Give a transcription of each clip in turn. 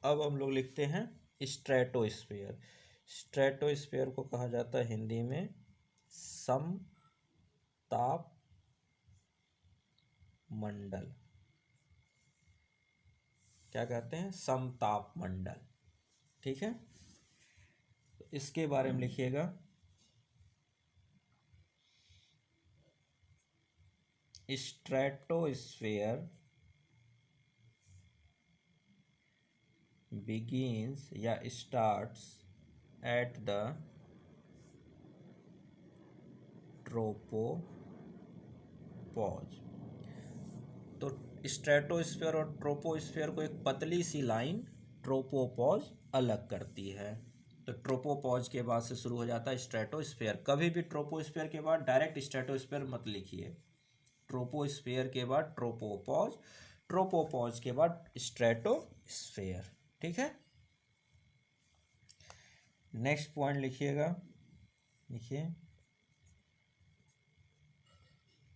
अब हम लोग लिखते हैं स्ट्रेटोस्फेयर। स्ट्रेटोस्फेयर को कहा जाता है हिंदी में समताप मंडल। क्या कहते हैं? समताप मंडल। ठीक है, तो इसके बारे में लिखिएगा। स्ट्रेटोस्फेयर begins या starts at the ट्रोपोपॉज। तो स्ट्रेटोस्फेयर और ट्रोपोस्फेयर को एक पतली सी लाइन ट्रोपोपॉज अलग करती है। तो ट्रोपोपॉज के बाद से शुरू हो जाता है स्ट्रेटोस्फेयर। कभी भी ट्रोपोस्फेयर के बाद डायरेक्ट स्ट्रेटोस्फेयर मत लिखिए। ट्रोपोस्फेयर के बाद ट्रोपोपॉज, ट्रोपोपॉज के बाद स्ट्रेटोस्फेयर। ठीक है, नेक्स्ट पॉइंट लिखिएगा। लिखिए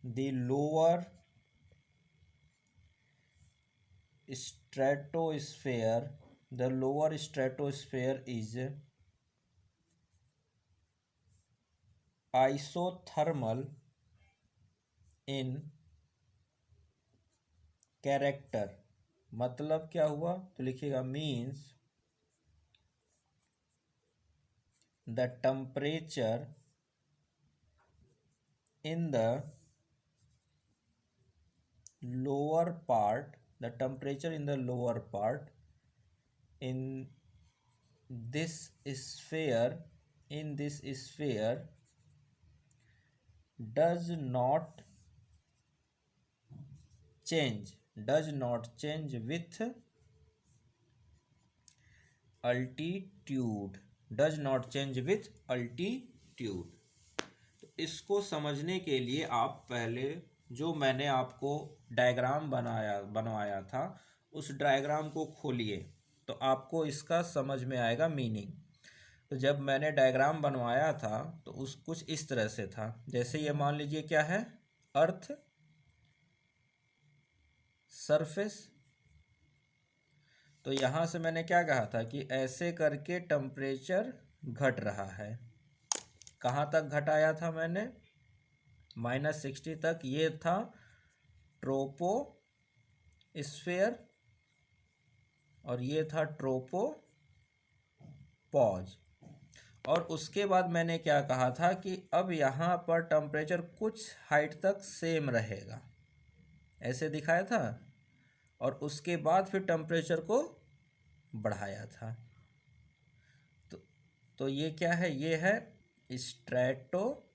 the lower stratosphere, the lower stratosphere is isothermal in character। मतलब क्या हुआ? तो लिखिएगा means the temperature in the lower part, the temperature in the lower part in this sphere, in this sphere does not change, does not change with altitude, does not change with altitude। तो इसको समझने के लिए आप पहले जो मैंने आपको डायग्राम बनवाया था उस डायग्राम को खोलिए तो आपको इसका समझ में आएगा मीनिंग। तो जब मैंने डायग्राम बनवाया था तो उस कुछ इस तरह से था। जैसे ये मान लीजिए क्या है, अर्थ सरफेस। तो यहाँ से मैंने क्या कहा था कि ऐसे करके टेम्परेचर घट रहा है। कहाँ तक घटाया था मैंने? -60 तक। ये था ट्रोपोस्फेयर और ये था ट्रोपोपॉज। और उसके बाद मैंने क्या कहा था कि अब यहाँ पर टेम्परेचर कुछ हाइट तक सेम रहेगा, ऐसे दिखाया था। और उसके बाद फिर टेम्परेचर को बढ़ाया था। तो ये क्या है? ये है स्ट्रेटोस्फेयर।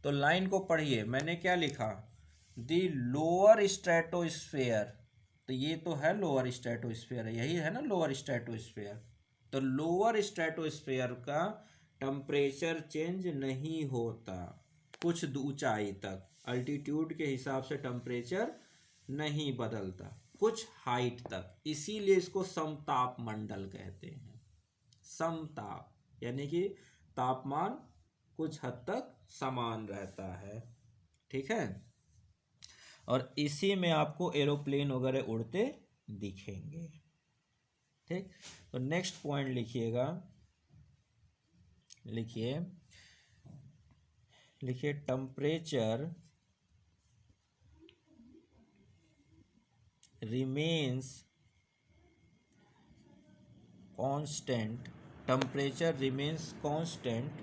तो लाइन को पढ़िए, मैंने क्या लिखा? The lower stratosphere. तो ये तो है लोअर स्ट्रेटोस्फेयर, यही है ना लोअर स्ट्रेटोस्फेयर। तो लोअर स्ट्रेटोस्फेयर का टेम्परेचर चेंज नहीं होता कुछ ऊंचाई तक। अल्टीट्यूड के हिसाब से टेम्परेचर नहीं बदलता कुछ हाइट तक, इसीलिए इसको समताप मंडल कहते हैं। समताप यानी कि तापमान कुछ हद तक समान रहता है। ठीक है, और इसी में आपको एरोप्लेन वगैरह उड़ते दिखेंगे। ठीक, तो नेक्स्ट पॉइंट लिखिएगा। लिखिए लिखिए temperature remains constant, temperature remains constant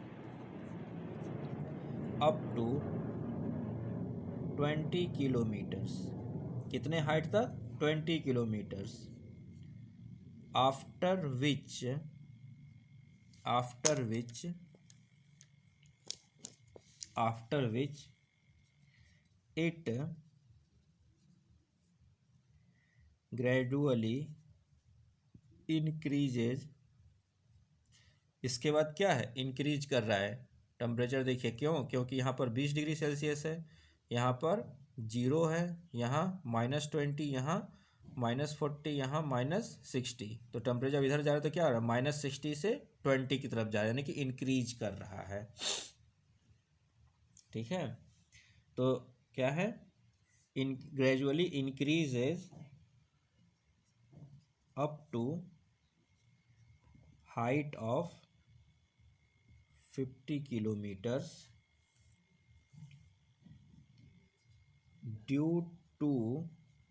up to 20 kilometres. कितने हाइट तक? 20 kilometres. After which it gradually increases. इसके बाद क्या है? इंक्रीज कर रहा है टेम्परेचर। देखिए क्यों? क्योंकि यहाँ पर 20 डिग्री सेल्सियस है, यहाँ पर 0 है, यहाँ -20, यहाँ -40, यहाँ -60। तो टेम्परेचर इधर जा रहा है तो क्या हो रहा है? -60 से 20 की तरफ जा रहा है, यानी कि इंक्रीज कर रहा है। ठीक है, तो क्या है? Gradually increases up to height of 50 kilometres due to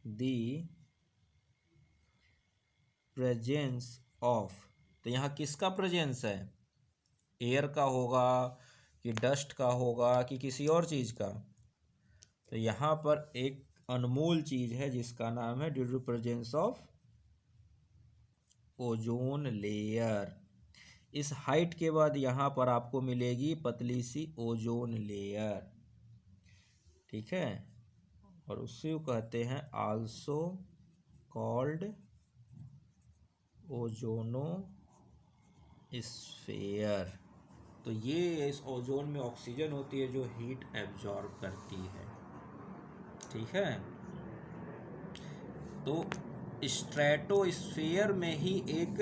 the presence of. तो यहाँ किसका प्रेजेंस है? एयर का होगा कि डस्ट का होगा कि किसी और चीज़ का? तो यहाँ पर एक अनमोल चीज़ है जिसका नाम है due to presence of ozone layer. इस हाइट के बाद यहाँ पर आपको मिलेगी पतली सी ओजोन लेयर, ठीक है। और उसे कहते हैं आल्सो कॉल्ड ओजोनो स्फीयर। तो ये इस ओजोन में ऑक्सीजन होती है जो हीट एब्जॉर्ब करती है, ठीक है। तो स्ट्रेटोस्फीयर में ही एक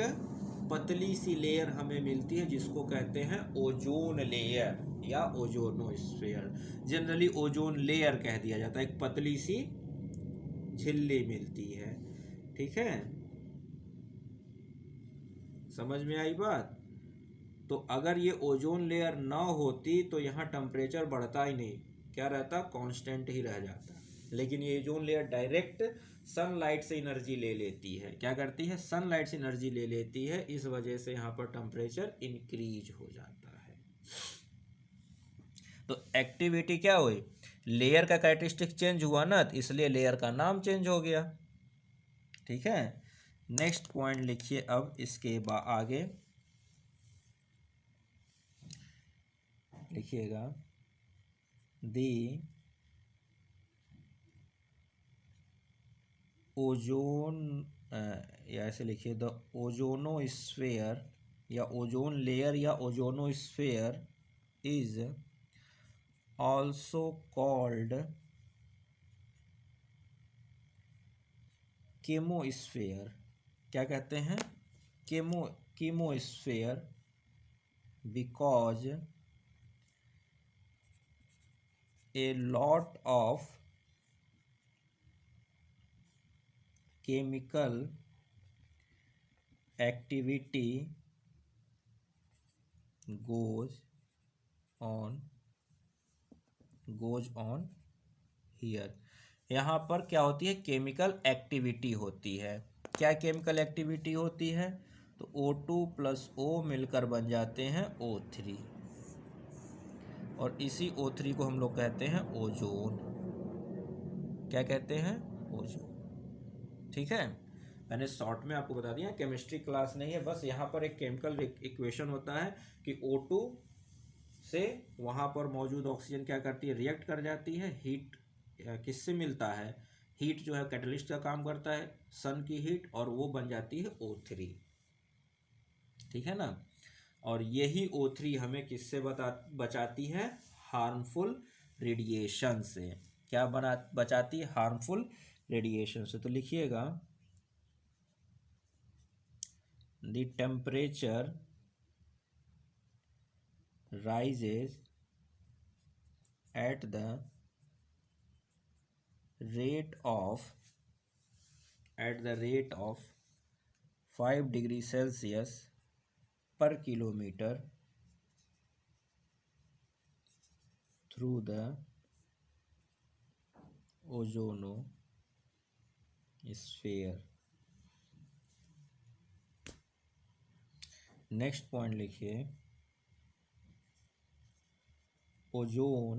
पतली सी लेयर हमें मिलती है जिसको कहते हैं ओजोन लेयर या ओजोनोस्फीयर। जनरली ओजोन लेयर कह दिया जाता है, एक पतली सी झिल्ली मिलती है, ठीक है। समझ में आई बात? तो अगर ये ओजोन लेयर ना होती तो यहाँ टेम्परेचर बढ़ता ही नहीं, क्या रहता? कांस्टेंट ही रह जाता। लेकिन ये ओजोन लेयर डायरेक्ट सनलाइट से एनर्जी ले लेती है। क्या करती है? सनलाइट से एनर्जी ले लेती है, इस वजह से यहाँ पर टेम्परेचर इंक्रीज हो जाता है। तो एक्टिविटी क्या हुई? लेयर का कैरेक्टरिस्टिक चेंज हुआ ना, इसलिए लेयर का नाम चेंज हो गया, ठीक है। नेक्स्ट पॉइंट लिखिए अब इसके आगे लिखिएगा दी ओजोन, या ऐसे लिखिए द ओजोनोस्फीयर या ओजोन लेयर या ozonosphere is also called chemosphere. क्या कहते हैं? Chemosphere because a lot of chemical activity goes on here। यहाँ पर क्या होती है? केमिकल एक्टिविटी होती है। क्या केमिकल एक्टिविटी होती है? तो O2 प्लस O मिलकर बन जाते हैं O3, और इसी O3 को हम लोग कहते हैं ओजोन। क्या कहते हैं? ओजोन, ठीक है। मैंने शॉर्ट में आपको बता दिया, केमिस्ट्री क्लास नहीं है, बस यहाँ पर एक केमिकल इक्वेशन होता है कि O2 से वहाँ पर मौजूद ऑक्सीजन क्या करती है? रिएक्ट कर जाती है। हीट किससे मिलता है? हीट जो है कैटलिस्ट का काम करता है, सन की हीट, और वो बन जाती है O3, ठीक है ना। और यही O3 हमें किससे बचाती है? हार्मफुल रेडिएशन से। क्या बचाती है? हार्मफुल रेडिएशन से। तो लिखिएगा the temperature rises at the rate of 5 degree Celsius per kilometre through the ozonosphere. Next point लिखिए ओजोन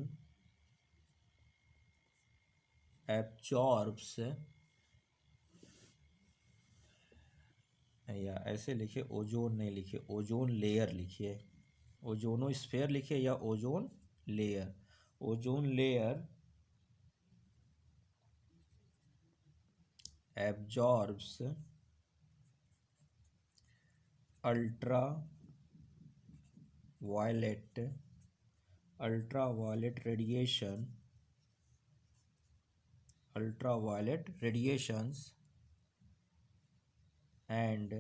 एब्जॉर्ब्स, या ऐसे लिखिए, ओजोन नहीं लिखिए, ओजोन लेयर लिखिए। ओजोनोस्फीयर लिखिए या ozone layer. Ozone layer absorbs ultra violet radiations and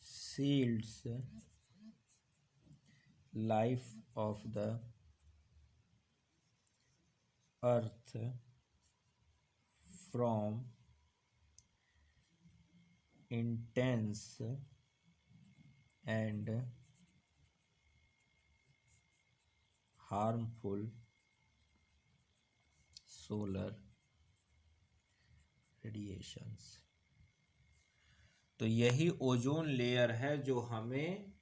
shields life of the earth from intense and harmful solar radiations। तो यही ओजोन लेयर है जो हमें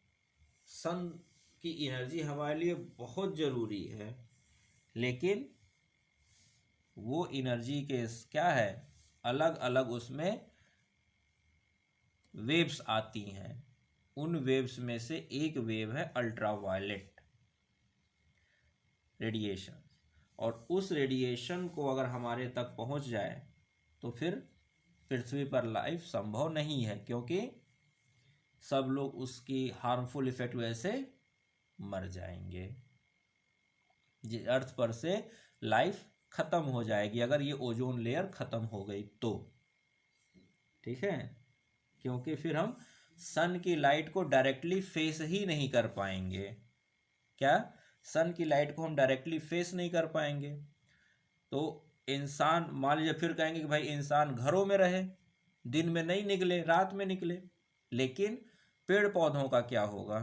सन की एनर्जी हमारे लिए बहुत ज़रूरी है, लेकिन वो एनर्जी के क्या है, अलग अलग उसमें वेव्स आती हैं। उन वेव्स में से एक वेव है अल्ट्रावायलेट रेडिएशन, और उस रेडिएशन को अगर हमारे तक पहुंच जाए तो फिर पृथ्वी पर लाइफ संभव नहीं है, क्योंकि सब लोग उसकी हार्मफुल इफेक्ट वजह से मर जाएंगे। अर्थ पर से लाइफ खत्म हो जाएगी अगर ये ओजोन लेयर खत्म हो गई तो, ठीक है, क्योंकि फिर हम सन की लाइट को डायरेक्टली फेस ही नहीं कर पाएंगे। क्या, सन की लाइट को हम डायरेक्टली फेस नहीं कर पाएंगे। तो इंसान, मान लीजिए फिर कहेंगे कि भाई इंसान घरों में रहे, दिन में नहीं निकले, रात में निकले, लेकिन पेड़ पौधों का क्या होगा?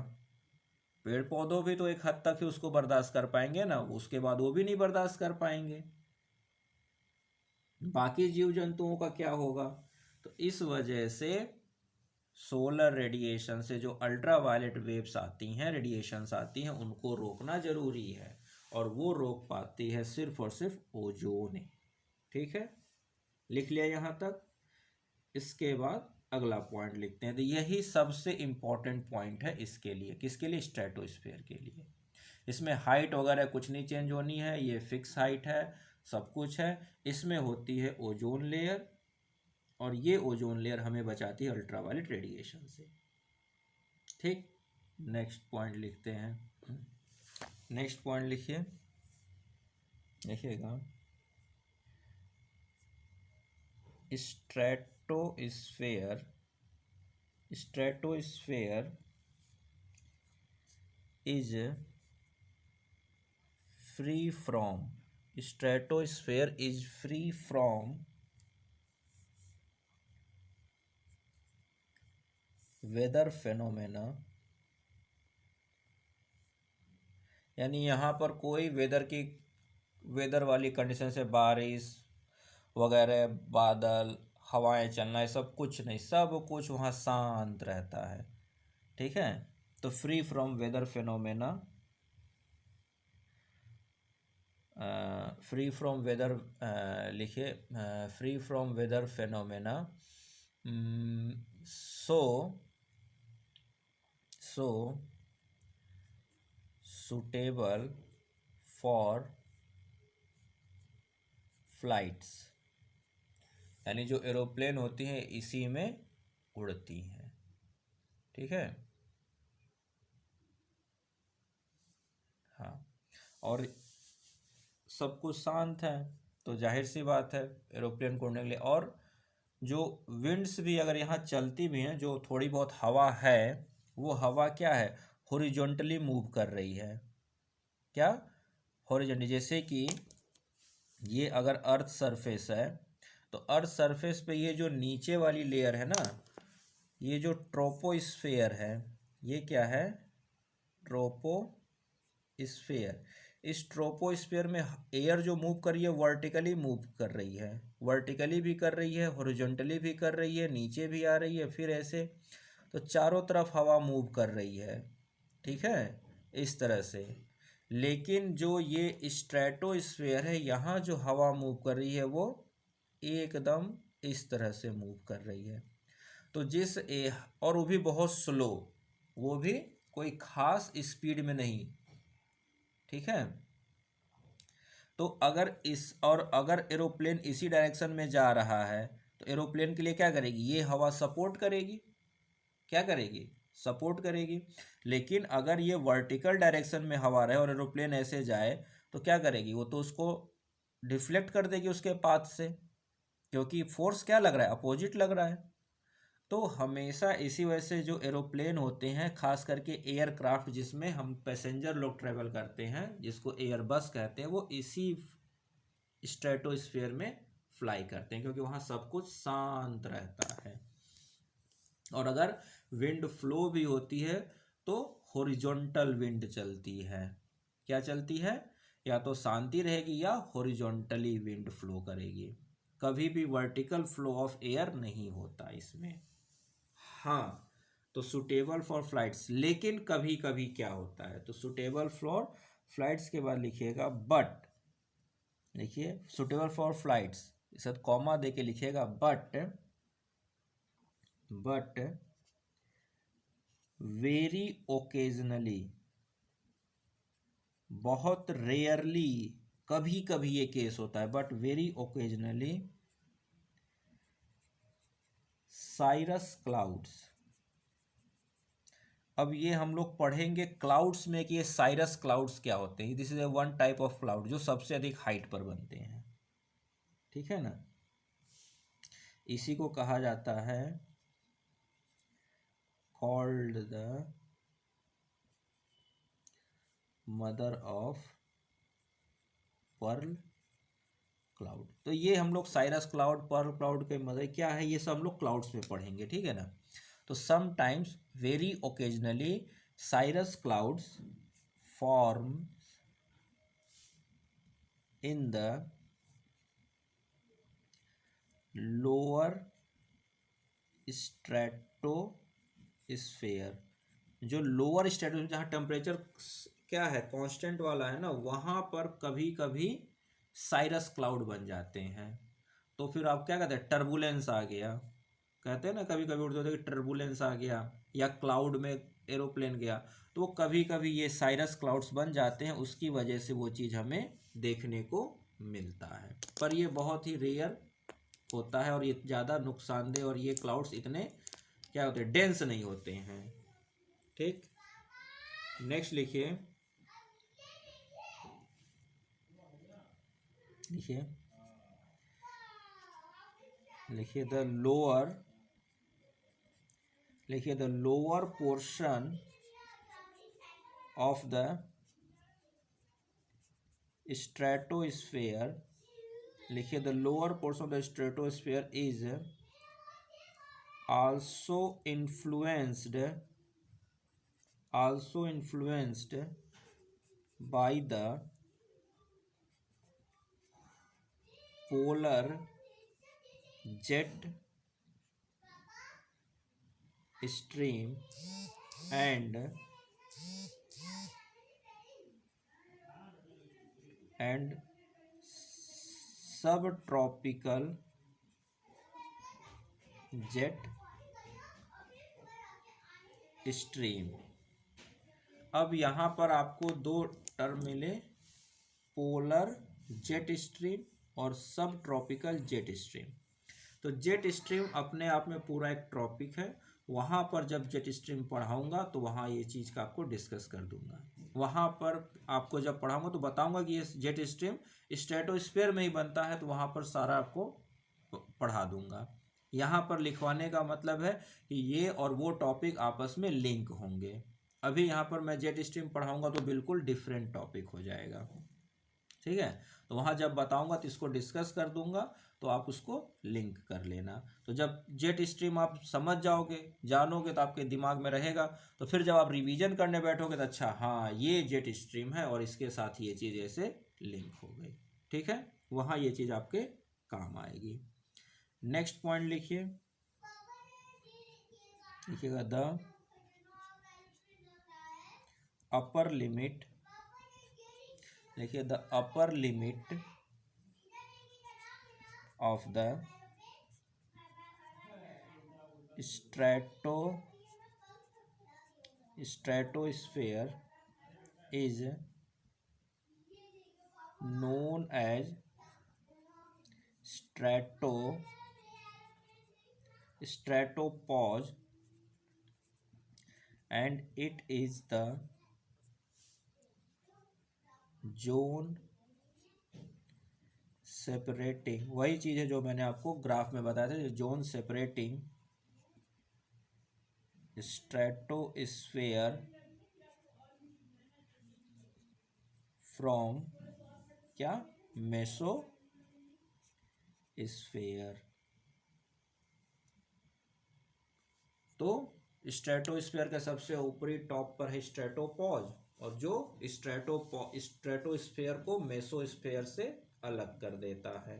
पेड़ पौधों भी तो एक हद तक ही उसको बर्दाश्त कर पाएंगे ना, उसके बाद वो भी नहीं बर्दाश्त कर पाएंगे। बाकी जीव जंतुओं का क्या होगा? तो इस वजह से सोलर रेडिएशन से जो अल्ट्रावायलेट वेव्स आती हैं, रेडिएशंस आती हैं, उनको रोकना जरूरी है, और वो रोक पाती है सिर्फ और सिर्फ ओजोन। ठीक है, लिख लिया यहाँ तक। इसके बाद अगला पॉइंट लिखते हैं। तो यही सबसे इम्पोर्टेंट पॉइंट है इसके लिए। किसके लिए? स्ट्रेटोस्फेयर के लिए। इसमें हाइट वगैरह कुछ नहीं चेंज होनी है, ये फिक्स हाइट है, सब कुछ है। इसमें होती है ओजोन लेयर, और ये ओजोन लेयर हमें बचाती है अल्ट्रावायलेट रेडिएशन से। ठीक, नेक्स्ट पॉइंट लिखते हैं। नेक्स्ट पॉइंट लिखिए, लिखिएगा, stratosphere is free from weather phenomena, यानी यहाँ पर कोई वेदर वाली कंडीशन से बारिश वगैरह, बादल, हवाएं चलना, ये सब कुछ नहीं, सब कुछ वहाँ शांत रहता है। ठीक है, तो free from weather phenomena, free from weather लिखिए, free from weather phenomena, so suitable for flights, यानी जो एरोप्लेन होती हैं इसी में उड़ती हैं। ठीक है, हाँ, और सब कुछ शांत है, तो जाहिर सी बात है एरोप्लेन को उड़ने के लिए। और जो विंड्स भी अगर यहाँ चलती भी हैं, जो थोड़ी बहुत हवा है, वो हवा क्या है, हॉरिजॉन्टली मूव कर रही है। क्या? हॉरिजॉन्टली। जैसे कि ये अगर अर्थ सरफेस है, तो अर्थ सरफेस पे ये जो नीचे वाली लेयर है ना, ये जो ट्रोपोस्फेयर है, ये क्या है? ट्रोपोस्फेयर। इस ट्रोपोस्फेयर में एयर जो मूव कर रही है, वर्टिकली मूव कर रही है, वर्टिकली भी कर रही है, हॉरिजॉन्टली भी कर रही है, नीचे भी आ रही है, फिर ऐसे, तो चारों तरफ हवा मूव कर रही है। ठीक है, इस तरह से। लेकिन जो ये स्ट्रेटोस्फेयर है, यहाँ जो हवा मूव कर रही है वो एकदम इस तरह से मूव कर रही है। तो और वो भी बहुत स्लो, वो भी कोई खास स्पीड में नहीं। ठीक है, तो अगर एरोप्लेन इसी डायरेक्शन में जा रहा है, तो एरोप्लेन के लिए क्या करेगी? ये हवा सपोर्ट करेगी। क्या करेगी? सपोर्ट करेगी। लेकिन अगर ये वर्टिकल डायरेक्शन में हवा रहे और एरोप्लेन ऐसे जाए, तो क्या करेगी? वो तो उसको डिफ्लेक्ट कर देगी उसके पाथ से, क्योंकि फोर्स क्या लग रहा है? अपोजिट लग रहा है। तो हमेशा इसी वजह से जो एरोप्लेन होते हैं, खास करके एयरक्राफ्ट जिसमें हम पैसेंजर लोग ट्रेवल करते हैं, जिसको एयरबस कहते हैं, वो इसी स्ट्रेटोस्फेयर में फ्लाई करते हैं, क्योंकि वहाँ सब कुछ शांत रहता है। और अगर विंड फ्लो भी होती है तो हॉरिजॉन्टल विंड चलती है। क्या चलती है? या तो शांति रहेगी या हॉरिजॉन्टली विंड फ्लो करेगी। कभी भी वर्टिकल फ्लो ऑफ एयर नहीं होता इसमें। हाँ, तो सुटेबल फॉर फ्लाइट्स, लेकिन कभी कभी क्या होता है, तो सुटेबल फॉर फ्लाइट्स के बाद लिखिएगा बट, लिखिए सुटेबल फॉर फ्लाइट्स, इस साथ कॉमा दे के लिखिएगा बट वेरी ओकेजनली, बहुत रेयरली, कभी कभी ये केस होता है, but very occasionally cirrus clouds. अब ये हम लोग पढ़ेंगे क्लाउड्स में कि ये साइरस क्लाउड्स क्या होते हैं। This is a one type of cloud जो सबसे अधिक हाइट पर बनते हैं, ठीक है ना। इसी को कहा जाता है called the mother of pearl cloud. तो ये हम लोग साइरस क्लाउड, पर्ल क्लाउड के मदर क्या है, ये सब हम लोग क्लाउड्स में पढ़ेंगे, ठीक है ना। तो sometimes very occasionally cirrus clouds form in the lower stratosphere. जो लोअर स्ट्रेटोस्फेयर जहाँ टेम्परेचर क्या है, कांस्टेंट वाला है ना, वहाँ पर कभी कभी साइरस क्लाउड बन जाते हैं। तो फिर आप क्या कहते हैं, टर्बुलेंस आ गया, कहते हैं ना कभी कभी उड़ते होते कि टर्बुलेंस आ गया, या क्लाउड में एरोप्लेन गया, तो कभी कभी ये साइरस क्लाउड्स बन जाते हैं, उसकी वजह से वो चीज़ हमें देखने को मिलता है। पर ये बहुत ही रेयर होता है और ये ज़्यादा नुकसानदेह, और ये क्लाउड्स इतने क्या होते हैं, डेंस नहीं होते हैं, ठीक। नेक्स्ट लिखिए, लिखिए लिखिए द लोअर, लिखिए the lower portion of the stratosphere, लिखिए the lower portion of the stratosphere is also influenced by the polar jet stream and subtropical jet stream। अब यहाँ पर आपको दो टर्म मिले, पोलर जेट स्ट्रीम और सब ट्रॉपिकल जेट स्ट्रीम। तो जेट स्ट्रीम अपने आप में पूरा एक ट्रॉपिक है, वहाँ पर जब जेट स्ट्रीम पढ़ाऊँगा तो वहाँ ये चीज़ का आपको डिस्कस कर दूंगा। वहाँ पर आपको जब पढ़ाऊँगा तो बताऊँगा कि ये जेट स्ट्रीम स्ट्रेटोस्फीयर में ही बनता है, तो वहाँ पर सारा आपको पढ़ा दूंगा। यहाँ पर लिखवाने का मतलब है कि ये और वो टॉपिक आपस में लिंक होंगे। अभी यहाँ पर मैं जेट स्ट्रीम पढ़ाऊँगा तो बिल्कुल डिफरेंट टॉपिक हो जाएगा, ठीक है। तो वहाँ जब बताऊँगा तो इसको डिस्कस कर दूंगा, तो आप उसको लिंक कर लेना। तो जब जेट स्ट्रीम आप समझ जाओगे, जानोगे, तो आपके दिमाग में रहेगा, तो फिर जब आप रिवीजन करने बैठोगे तो अच्छा हाँ ये जेट स्ट्रीम है और इसके साथ ये चीज़ ऐसे लिंक हो गई, ठीक है। वहाँ ये चीज़ आपके काम आएगी। नेक्स्ट पॉइंट लिखिए, लिखिएगा द अपर लिमिट, लिखिए the upper limit of the stratosphere is known as stratopause, and it is the zone separating, वही चीज़ है जो मैंने आपको ग्राफ में बताया था, जोन सेपरेटिंग स्ट्रेटोस्फेयर फ्रॉम क्या, स्फीयर। तो स्ट्रेटोस्फीयर के सबसे ऊपरी टॉप पर है स्ट्रेटोपॉज, और जो स्ट्रेटोस्फीयर को मेसोस्फीयर से अलग कर देता है।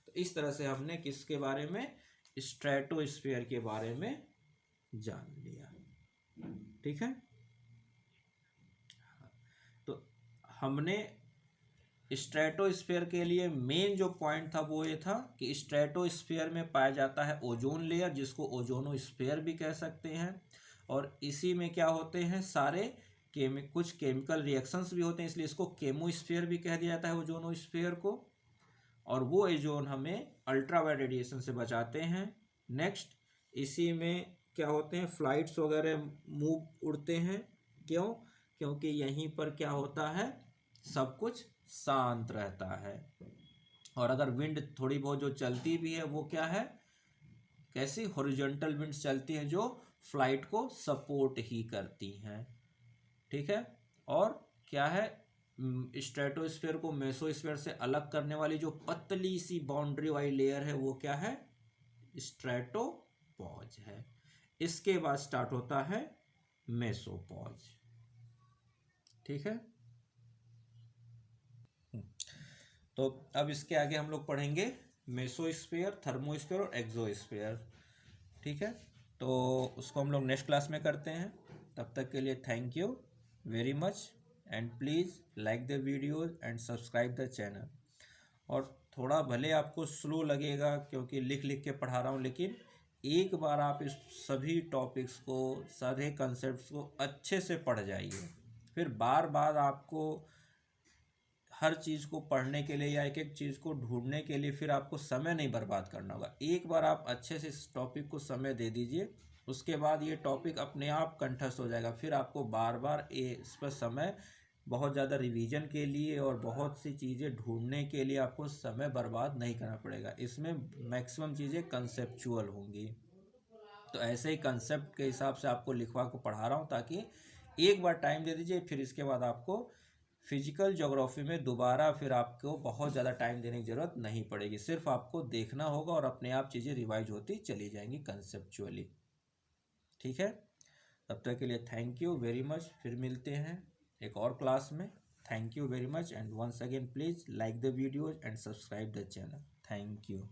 तो इस तरह से हमने किसके बारे में, स्ट्रेटोस्फीयर के बारे में जान लिया। ठीक है, तो हमने स्ट्रेटोस्फीयर के लिए मेन जो पॉइंट था वो ये था कि स्ट्रेटोस्फीयर में पाया जाता है ओजोन लेयर, जिसको ओजोनोस्फीयर भी कह सकते हैं, और इसी में क्या होते हैं सारे कुछ केमिकल रिएक्शंस भी होते हैं, इसलिए इसको केमोस्फीयर भी कह दिया जाता है ओजोनोस्फीयर को। और वो ओजोन हमें अल्ट्रावायलेट रेडिएशन से बचाते हैं। नेक्स्ट, इसी में क्या होते हैं, फ्लाइट्स वगैरह मूव उड़ते हैं। क्यों? क्योंकि यहीं पर क्या होता है, सब कुछ शांत रहता है। और अगर विंड थोड़ी बहुत जो चलती भी है वो क्या है, कैसी हॉरिजॉन्टल विंड्स चलती हैं जो फ्लाइट को सपोर्ट ही करती हैं। ठीक है, और क्या है, स्ट्रेटोस्फीयर को मेसोस्फीयर से अलग करने वाली जो पतली सी बाउंड्री वाली लेयर है वो क्या है, स्ट्रेटोपॉज है। इसके बाद स्टार्ट होता है मेसोपॉज। ठीक है, तो अब इसके आगे हम लोग पढ़ेंगे मेसोस्फीयर, थर्मोस्फीयर और एक्सोस्फीयर। ठीक है, तो उसको हम लोग नेक्स्ट क्लास में करते हैं। तब तक के लिए thank you very much, and please like the videos and subscribe the channel. और थोड़ा भले आपको स्लो लगेगा क्योंकि लिख लिख के पढ़ा रहा हूँ, लेकिन एक बार आप इस सभी टॉपिक्स को, सारे कंसेप्ट्स को अच्छे से पढ़ जाइए, फिर बार बार आपको हर चीज़ को पढ़ने के लिए या एक एक चीज़ को ढूंढने के लिए फिर आपको समय नहीं बर्बाद करना होगा। एक बार आप अच्छे से इस टॉपिक को समय दे दीजिए, उसके बाद ये टॉपिक अपने आप कंठस्थ हो जाएगा। फिर आपको बार बार इस पर समय, बहुत ज़्यादा रिवीजन के लिए और बहुत सी चीज़ें ढूंढने के लिए आपको समय बर्बाद नहीं करना पड़ेगा। इसमें मैक्सिमम चीज़ें कंसेप्चुअल होंगी। तो ऐसे ही कंसेप्ट के हिसाब से आपको लिखवा को पढ़ा रहा हूँ, ताकि एक बार टाइम दे दीजिए, फिर इसके बाद आपको फिजिकल ज्योग्राफी में दोबारा फिर आपको बहुत ज़्यादा टाइम देने की ज़रूरत नहीं पड़ेगी। सिर्फ आपको देखना होगा और अपने आप चीज़ें रिवाइज होती चली जाएंगी कंसेप्चुअली। ठीक है, तब तक के लिए थैंक यू वेरी मच, फिर मिलते हैं एक और क्लास में। Thank you very much, and once again please like the videos and subscribe the channel. Thank you.